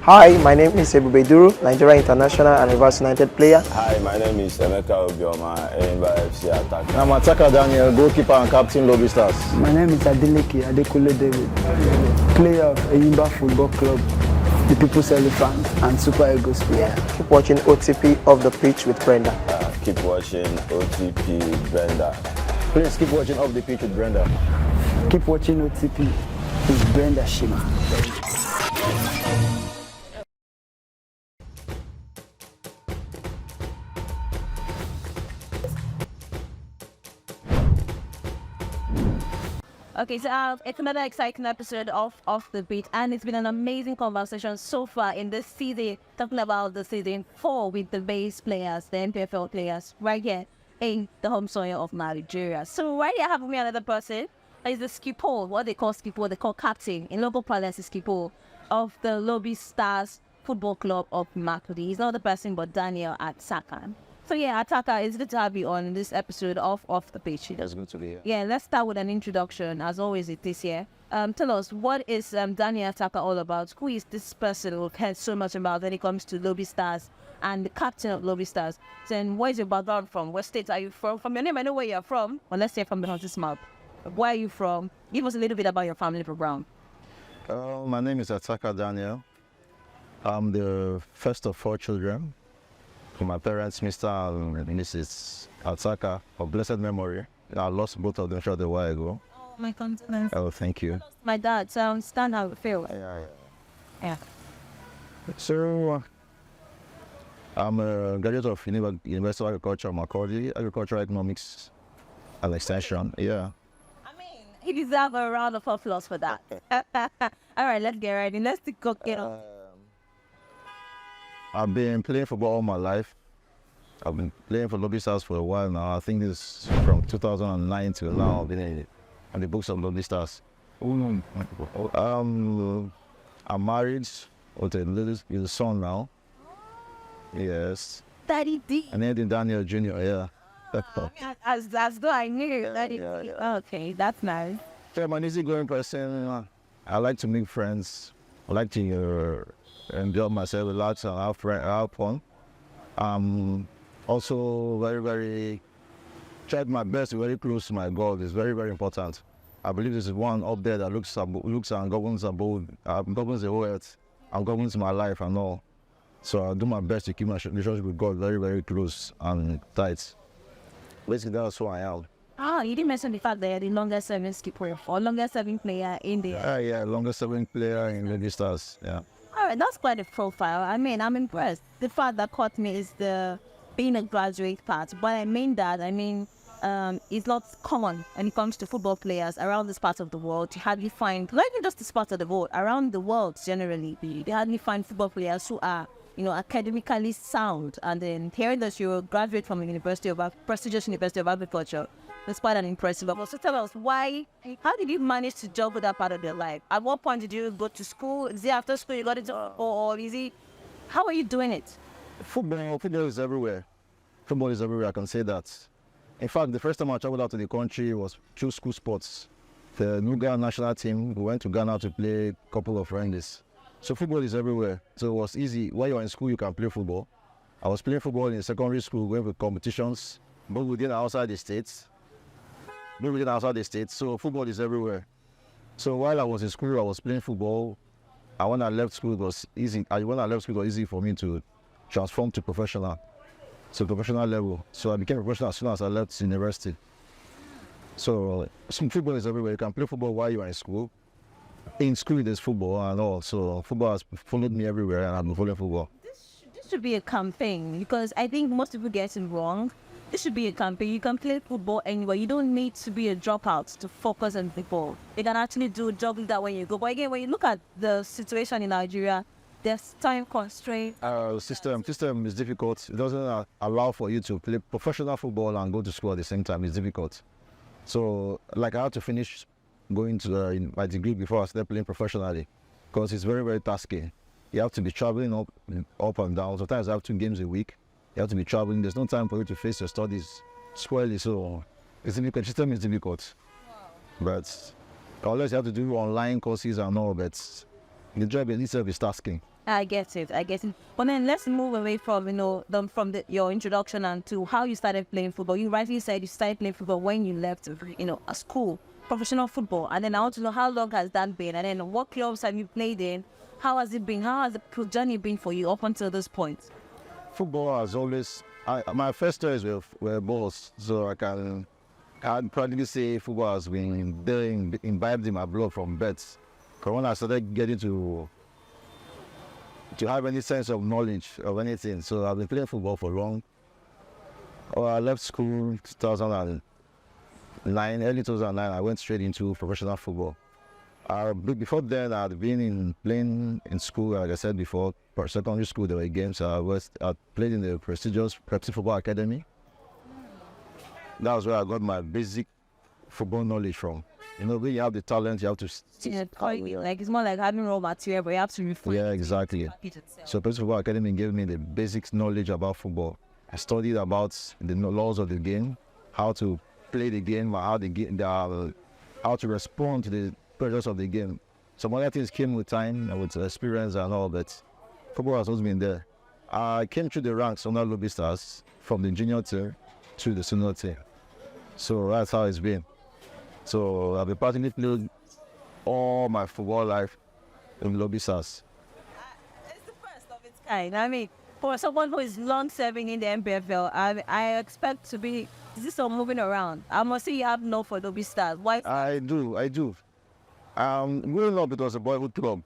Hi, my name is Ebubeduru, Nigeria international and Rivers United player. Hi, my name is Emeka Obioma, Enyimba FC attacker. I'm S4-DANIEL, goalkeeper and captain Lobi Stars. My name is Adeleke David, player of Enyimba Football Club, the People's Elephant and Super Eagles player. Keep watching OTP Off the Pitch with Brenda. Keep watching OTP Brenda. Please keep watching Off the Pitch with Brenda. Keep watching OTP with Brenda Shima. Okay, so it's another exciting episode of Off the Beat, and it's been an amazing conversation so far in this season, talking about the season 4 with the base players, the NPFL players, right here in the home soil of Nigeria. So right here I have with me another person, is the skipper, what they call skipper, they call captain, in local parlance is skipper, of the Lobi Stars Football Club of Makurdi. He's not the person but Daniel Atsaka. So yeah, Ataka, it's good to have you on this episode of Off the Pitch. It's good to be here. Yeah, let's start with an introduction, as always it is here. Tell us, what is Daniel Ataka all about? Who is this person who cares so much about when it comes to Lobi Stars and the captain of Lobi Stars? Then where is your background from? What state are you from? From your name, I know where you're from. Well, let's say from the Hunter's Map. Where are you from? Give us a little bit about your family background. My name is S4-DANIEL. I'm the first of 4 children. For my parents, Mr. and Mrs. Atsaka, of blessed memory. I lost both of them short a while ago. Oh, my condolences. Oh, thank you. My dad, so I understand how it feels. Yeah. So, I'm a graduate of University of Agriculture, Makurdi, Agricultural Economics and Extension. Yeah. I mean, he deserves a round of applause for that. All right, let's get right in. Let's get on. I've been playing football all my life. I've been playing for Lobi Stars for a while now. I think this is from 2009 till now. I've been on the books of Lobi Stars. I'm married with a little son now. Yes. Daddy D. And then Daniel Jr., yeah. As though I knew. Daddy D. Yeah. Okay, that's nice. I'm an easygoing person. I like to make friends. I like to enjoy myself a lot and have fun. Also very tried my best, very close to my God. It's very important. I believe this is one up there that looks and governs the whole earth and governs my life and all. So I do my best to keep my relationship with God very close and tight. Basically, that's who I am. You didn't mention the fact that you're the longest serving skipper or longest serving player in the Yeah, longest serving player in Lobi Stars. Yeah. All right, that's quite a profile. I mean, I'm impressed. The fact that caught me is the being a graduate part. But I mean, it's not common when it comes to football players around this part of the world. You hardly find, not even just this part of the world, around the world generally, they hardly find football players who are, academically sound. And then hearing that you're a graduate from a prestigious University of Agriculture, that's quite an impressive level. So tell us, how did you manage to juggle that part of your life? At what point did you go to school? Is it after school you got into, or is it, how are you doing it? Football is everywhere. Football is everywhere, I can say that. In fact, the first time I traveled out to the country was through school sports. The New Ghana national team, we went to Ghana to play a couple of friendlies. So football is everywhere. So it was easy. While you're in school, you can play football. I was playing football in secondary school, going for competitions, both within and outside the states. So football is everywhere. So while I was in school, I was playing football. And when I left school, it was easy. When I left school, it was easy for me to transform to professional level. So I became professional as soon as I left university. So football is everywhere. You can play football while you are in school. In school, there's football and all. So football has followed me everywhere, and I've been following football. This should be a campaign, because I think most people get it wrong. This should be a campaign. You can play football anywhere. You don't need to be a dropout to focus on football. You can actually do juggling that when you go. But again, when you look at the situation in Nigeria, there's time constraint. System is difficult. It doesn't allow for you to play professional football and go to school at the same time. It's difficult. So, I had to finish going to my degree before I started playing professionally, because it's very tasky. You have to be traveling up and down. Sometimes I have 2 games a week. You have to be traveling. There's no time for you to face your studies squarely. So it's difficult. System is difficult. Wow. But unless you have to do online courses and all, but the job in itself is tasking. I get it. But then let's move away from your introduction and to how you started playing football. You rightly said you started playing football when you left, a school, professional football. And then I want to know how long has that been, and then what clubs have you played in? How has it been? How has the journey been for you up until this point? Football has always. My first stories were balls, so I'd practically say football has been there, imbibed in my blood from birth. Because when I started getting to have any sense of knowledge of anything, so I've been playing football for long. I left school 2009, early 2009. I went straight into professional football. Before then, I'd been playing in school, like I said before, for secondary school. There were games. I played in the prestigious Pepsi Football Academy. That was where I got my basic football knowledge from. When you have the talent, you have to. It's more like having raw material, but you have to refine. Yeah, exactly. So Pepsi Football Academy gave me the basic knowledge about football. I studied about the laws of the game, how to play the game, how to respond to the pressures of the game. Some other things came with time and with experience and all, but football has always been there. I came through the ranks under Lobi Stars from the junior team to the senior team. So that's how it's been. So I've been practically played all my football life in Lobi Stars. It's the first of its kind. I mean, for someone who is long serving in the MPFL, I expect to be. Is this all moving around? I must say you have no for Lobi Stars. Why? I do. Growing up, it was a boyhood club.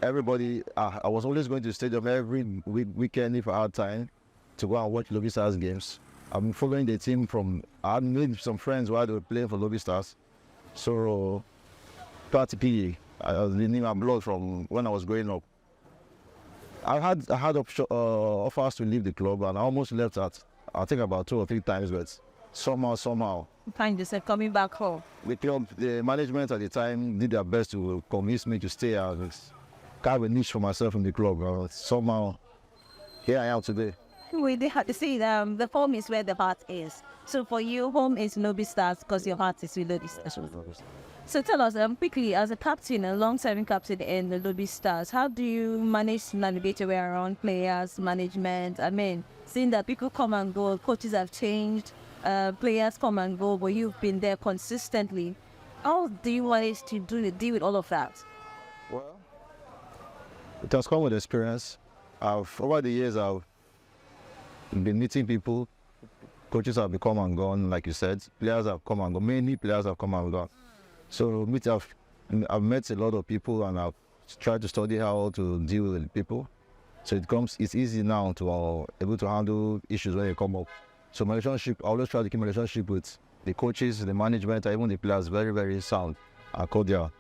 Everybody, I was always going to the stadium every weekend if I had time to go and watch Lobi Stars games. I've been following the team I had made some friends while they were playing for Lobi Stars. So, practically, I was in my blood from when I was growing up. I had offers to leave the club, and I almost left I think about 2 or 3 times, but somehow. Find yourself coming back home. The management at the time did their best to convince me to stay and carve a niche for myself in the club. Somehow, here I am today. They had to say the home is where the heart is. So for you, home is Lobi Stars because your heart is with Lobi Stars. So tell us quickly, as a captain, a long-serving captain in the Lobi Stars, how do you manage to navigate your way around players, management? I mean, seeing that people come and go, coaches have changed, players come and go, but you've been there consistently. How do you manage to deal with all of that? Well, it has come with experience. Over the years, I've been meeting people. Coaches have come and gone, like you said. Players have come and gone. Many players have come and gone. So I've met a lot of people, and I've tried to study how to deal with people. So it's easy now to able to handle issues when they come up. So my relationship, I always try to keep my relationship with the coaches, the management, and even the players very, very sound and cordial.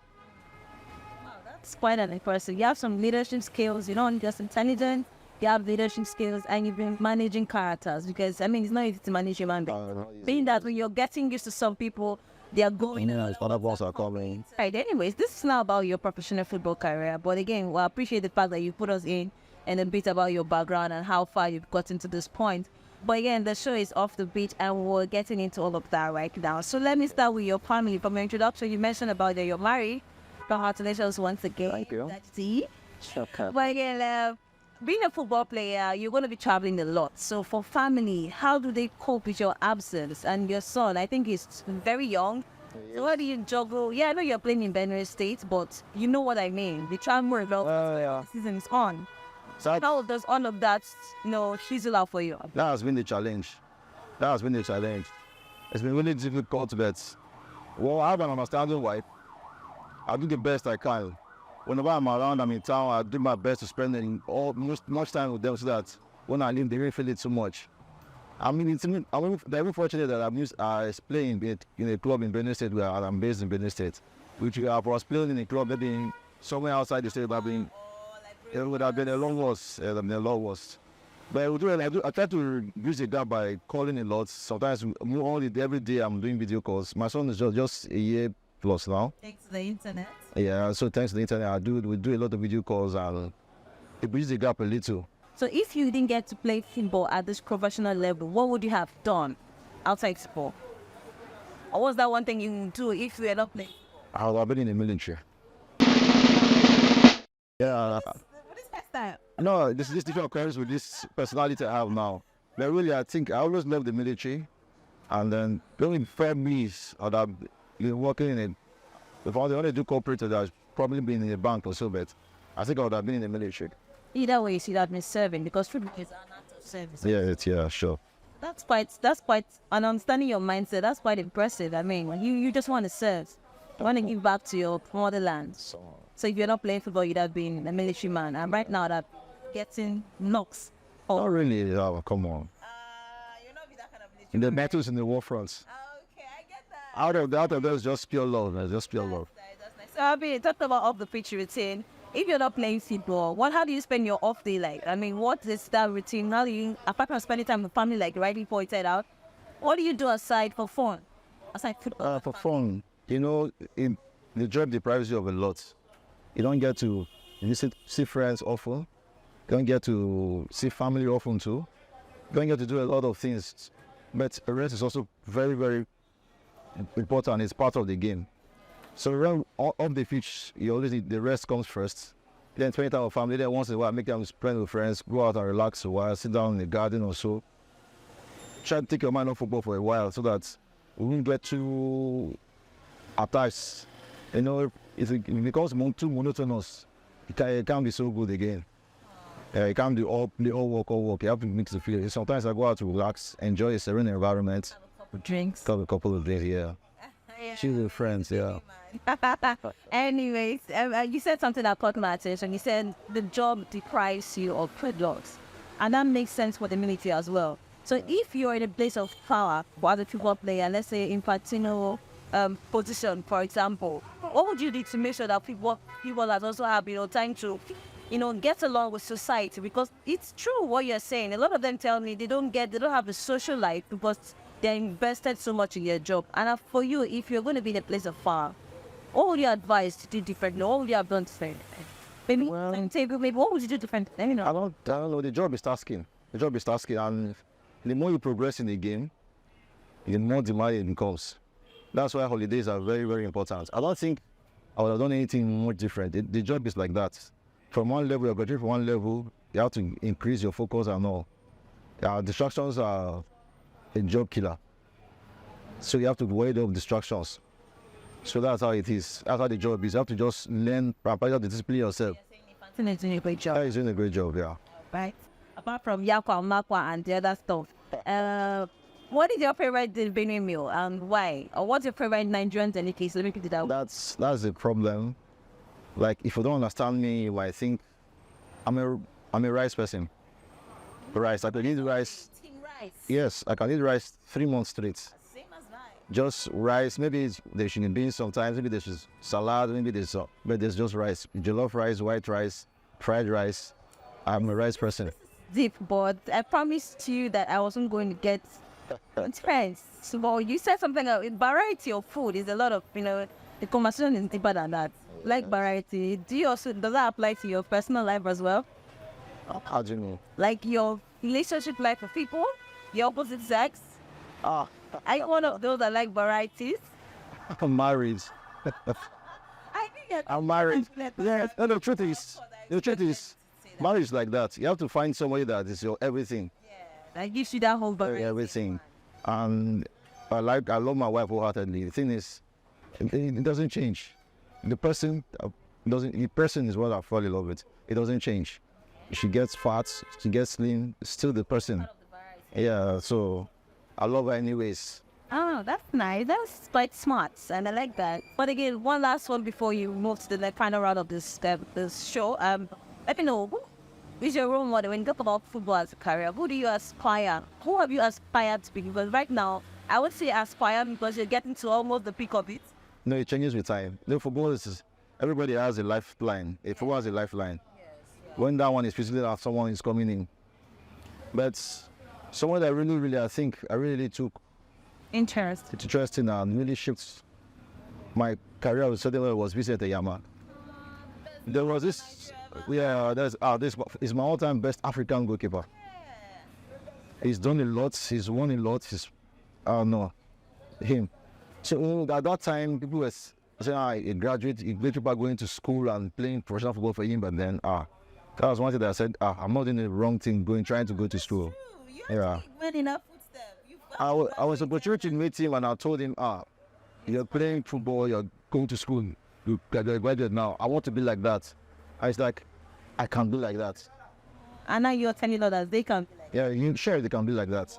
Wow, that's quite an impressive. You have some leadership skills. You're not just intelligent. You have leadership skills, and you've been managing characters, because I mean it's not easy to manage human beings. Being that when you're getting used to some people, they are going. Other balls are coming. Right. Anyways, this is now about your professional football career. But again, we appreciate the fact that you put us in and a bit about your background and how far you've gotten to this point. But again, the show is off the beat, and we're getting into all of that right now. So let me start with your family. From your introduction, you mentioned about that you're married. Congratulations once again. Thank you. That's it. Okay. But again, being a football player, you're going to be traveling a lot. So for family, how do they cope with your absence? And your son, I think he's very young. So how do you juggle? Yeah, I know you're playing in Benue State, but you know what I mean. The travel more about the season is on. So how does all of that, fizzle out for you? That has been the challenge. It's been really difficult, but I have an understanding why. I do the best I can. Whenever I'm around, I'm in town, I do my best to spend much time with them so that when I leave, they don't feel it too much. I'm very fortunate that I play in a club in Benue State where I'm based in Benue State. Which I was playing in a club maybe somewhere outside the state, it would have been a long loss. But I try to use the gap by calling a lot. Sometimes every day I'm doing video calls. My son is just a year plus now. Thanks to the internet. Yeah, so thanks to the internet, we do a lot of video calls, and it bridges the gap a little. So if you didn't get to play football at this professional level, what would you have done outside sport? Or was that one thing you would do if you were not playing? I would have been in the military. Yeah. What is style. No, this different occurrence with this personality I have now. But really, I think I always left the military, and then during 5 years, I'd have been working in it. If I only do corporate, I'd probably been in a bank or so, but I think I would have been in the military. Either way, you see that been serving because football is an act of service. Yeah, sure. That's quite, and understanding your mindset, that's quite impressive. I mean, you just want to serve. You want to give back to your motherland. So if you're not playing football, you'd have been a military man. And right now, that getting knocks. Not really, come on. You're not that kind of military In the battles in the war fronts. Okay, I get that. Out of those, just pure love. Just pure love. That's nice. So, Abi, talk about off the pitch routine. If you're not playing football, how do you spend your off day like? I mean, what is that routine? How do you, apart from spending time with family, like rightly pointed out, what do you do aside for fun? Aside football? For fun, the job deprives you of a lot. You don't get to see friends often. You don't get to see family often too. You don't get to do a lot of things. But the rest is also very, very important. It's part of the game. So around off the pitch, you always need, the rest comes first. Then spend time with family. Then once in a while, make time spend with friends. Go out and relax a while. Sit down in the garden or so. Try to take your mind off football for a while so that we won't get too attached. If it becomes too monotonous, it can't be so good again. You can't do all work. You have to mix the feeling. Sometimes I go out to relax, enjoy a serene environment. Drinks. Have a couple of days, yeah. Chill with friends, yeah. Anyways, you said something that caught my attention. You said the job deprives you of privileges, and that makes sense for the military as well. So if you're in a place of power for other football player, let's say in Patino position, for example, what would you do to make sure that people that also have time to get along with society? Because it's true what you're saying. A lot of them tell me they don't have a social life because they're invested so much in your job. And for you, if you're going to be in a place of power, what would you advise to do differently? What would you have done differently? Maybe what would you do differently? Let me know. I don't know. The job is tasking. And the more you progress in the game, the more demand it becomes. That's why holidays are very, very important. I don't think I would have done anything more different. The job is like that. From one level, you're graduating from one level, you have to increase your focus and all. Distractions are a job killer. So you have to avoid those distractions. So that's how it is. That's how the job is. You have to just learn, practice the discipline yourself. He's doing a great job. He's doing a great job, yeah. Right. Apart from Yakwa, Makwa, and the other stuff. What is your favorite Benue meal and why? Or what's your favorite Nigerian delicacy? Let me put it out. That's the problem. Like, if you don't understand me, you might think I'm a rice person. Rice. I can eat rice. Rice. Yes, I can eat rice 3 months straight. Same as mine. Just rice. Maybe there should be beans sometimes. Maybe there's salad. Maybe but there's just rice. Jollof rice, white rice, fried rice. I'm a rice person. Deep, but I promised you that I wasn't going to get friends. So you said something variety of food is a lot of the conversation is deeper than that. Like variety. Does that apply to your personal life as well? How do you mean? Like your relationship life with people, the opposite sex. Are you one of those that like varieties? I'm married. I think I'm married. Yes. No, the truth is, marriage is like that. You have to find somebody that is your everything. That gives you that whole variety. Everything. And I love my wife wholeheartedly. The thing is, it doesn't change. The person is what I fall in love with. It doesn't change. She gets fat, she gets slim, still the person. Yeah, so I love her anyways. Oh, that's nice. That's quite smart, and I like that. But again, one last one before you move to the final round of this show. Let me know, who is your role model when you talk about football as a career? Who do you aspire? Who have you aspired to be? Because right now, I would say aspire because you're getting to almost the peak of it. No, it changes with time. The football is, everybody has a lifeline. A football has a lifeline. When that one is physically out, someone is coming in. But someone that I really took interest in and really shifted my career with certain was Vincent Yama. There was this is my all-time best African goalkeeper. He's done a lot, he's won a lot, him. So at that time, people were saying, a graduate, people are going to school and playing professional football for him, but then, That was one thing that I said, I'm not doing the wrong thing trying to go to school. Yeah. Went in a footstep. I was opportunity to meet him and I told him, you're playing football, you're going to school, you're graduated now. I want to be like that. I was like, I can't be like that. And now you're telling others they can be like Yeah, you sure they can be like that.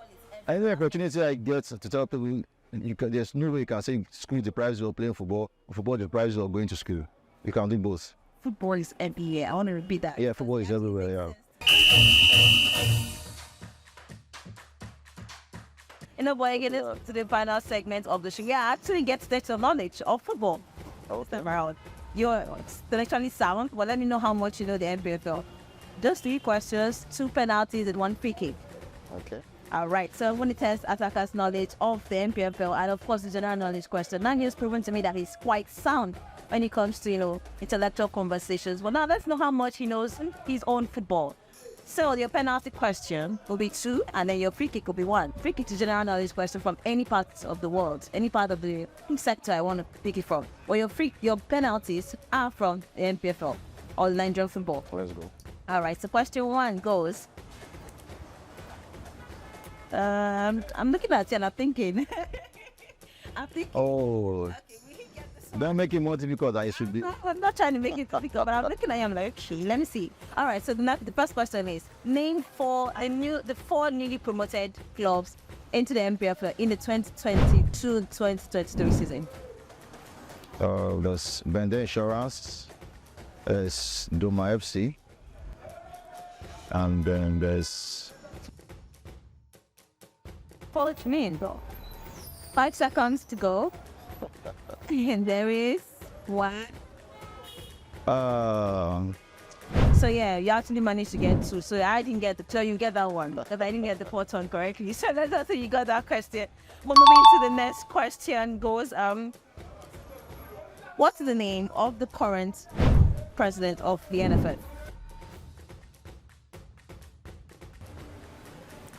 Any opportunity I get to tell people, there's no way you can say school deprives you of playing football, football deprives you of going to school. You can do both. football is everywhere. I want to repeat that. Yeah, football is everywhere, yeah. You know, boy, again, to the final segment of the show. Yeah, I actually get state of knowledge of football. Around. You're intellectually sound. Well, let me know how much you know the NPFL. Just 3 questions, 2 penalties, and 1 free kick. Okay. All right, so I'm going to test Atsaka's knowledge of the NPFL and, of course, the general knowledge question. Now, he's proven to me that he's quite sound when it comes to, intellectual conversations. Well, now let's know how much he knows his own football. So your penalty question will be 2, and then your free kick will be 1. Free kick is a general knowledge question from any part of the world, any part of the sector I want to pick it from. Well, your penalties are from the NPFL or Nigerian football. Let's go. All right, so question 1 goes. I'm looking at you and I'm thinking. Oh, Okay, we can get this. don't make it more difficult than it should be. No, I'm not trying to make it difficult, but I'm looking at you. I'm like, okay, let me see. All right, so the first question is: name the 4 newly promoted clubs into the MPFL in the 2022-2023 season. There's Bende Insurance, there's Doma FC, and then there's 4 mean, bro. 5 seconds to go. And there is 1. So yeah, you actually managed to get 2. So I didn't get you get that one because I didn't get the 4th one correctly. So that's how you got that question. But moving to the next question goes, what's the name of the current president of the NFL?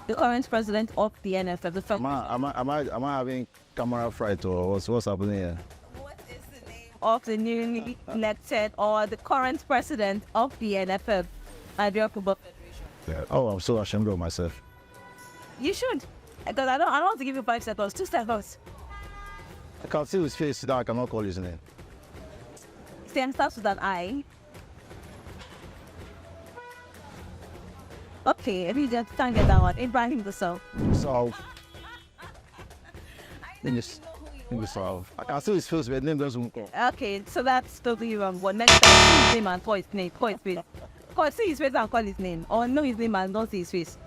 The current president of the NFL. The first. Am I having camera fright or what's happening here? What is the name of the newly elected or the current president of the NFL, Nigeria Football Federation? Yeah. Oh, I'm so ashamed of myself. You should, because I don't want to give you 5 seconds, 2 seconds. I can see his face now. I cannot call his name. Same starts with an I. Okay, if you just can't get that one, Ibrahim the Soul. So, then just solve. I can see his face, but the name doesn't come. Okay, so that's totally wrong. But next time, see his name and call his name. Call his face. See his face and call his name. Or know his name and don't see his face.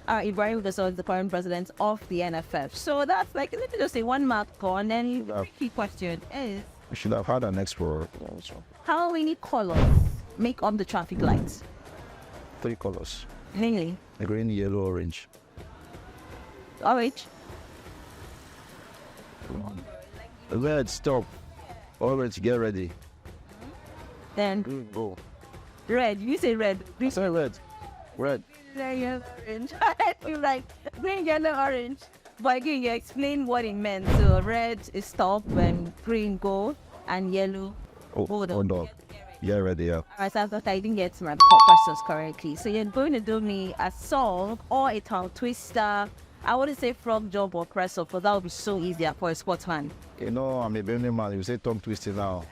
Ibrahim the Soul is the current president of the NFF. So that's like, let me just say 1 mark for, and then the key question is, We should have had an explorer. how many colors make up the traffic lights? 3 colors. Namely, Green, yellow, orange. orange. Red, stop. Orange, get ready. Then Go. red. You say red. I said red. Red. Green, yellow, orange. You're like green, yellow, orange. But again, you explain what it meant. So red is stop, and green go, and yellow hold on. Get ready, yeah. Alright, so I thought I didn't get my questions correctly. So you're going to do me a song or a tongue twister. I wouldn't say frog jump or press up, because that would be so easy for a sportsman. You know, I'm a Benny man. You say tongue twisting now.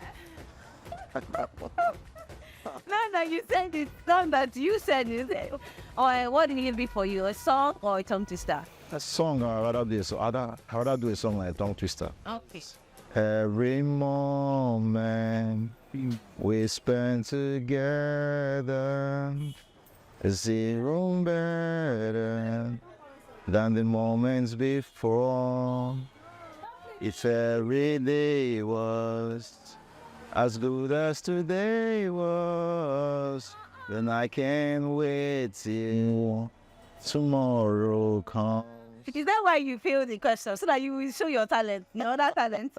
No, you said it's song that you said. Or what did it be for you? A song or a tongue twister? A song, I'd rather do a song like a tongue twister. Okay. Every moment we spend together is zero better than the moments before. If every day was as good as today was, then I can't wait till tomorrow comes. Is that why you fail the question? So that you will show your talent, that talent.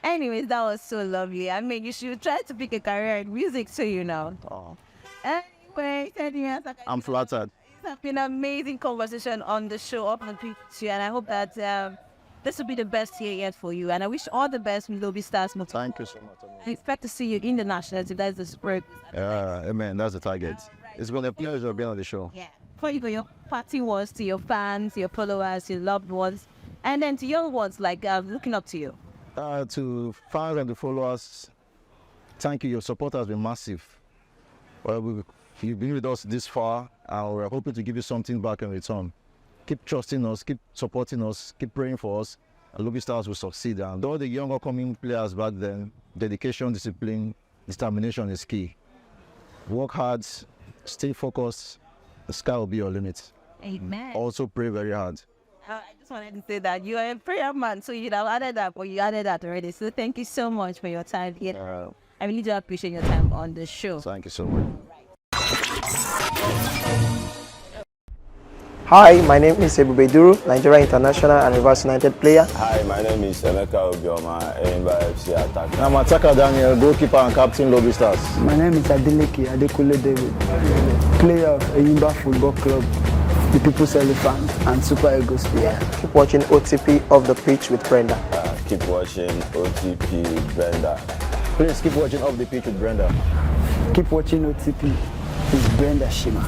Anyways, that was so lovely. I mean, you should try to pick a career in music too, Oh, Anyway, I'm flattered. it's been an amazing conversation on the show up and and I hope that this will be the best year yet for you, and I wish all the best with Lobi Stars. Thank you so much. I expect to see you in the nationals if that's the spirit. Amen. That's the target. It's been a pleasure being on the show. Yeah. For you, your parting words to your fans, your followers, your loved ones, and then to your ones like looking up to you. To fans and the followers, thank you. Your support has been massive. Well, you've been with us this far, and we're hoping to give you something back in return. Keep trusting us, keep supporting us, keep praying for us, and Lobi Stars will succeed. And all the young upcoming players back then, dedication, discipline, determination is key. Work hard, stay focused, the sky will be your limit. Amen. Also pray very hard. I just wanted to say that you are a prayer man, so you'd have added that, but you added that already. So thank you so much for your time here. I really do appreciate your time on the show. Thank you so much. Hi, my name is Ebubeduru, Nigeria international and Rivers United player. Hi, my name is Emeka Obioma, Enyimba FC attacker. I'm Atsaka Daniel, goalkeeper and captain Lobi Stars. My name is Adeleke David, player of Enyimba Football Club, the People's Elephant and Super Eagles player. Keep watching OTP Off the Pitch with Brenda. Keep watching OTP with Brenda. Please keep watching Off the Pitch with Brenda. Keep watching OTP with Brenda Shima.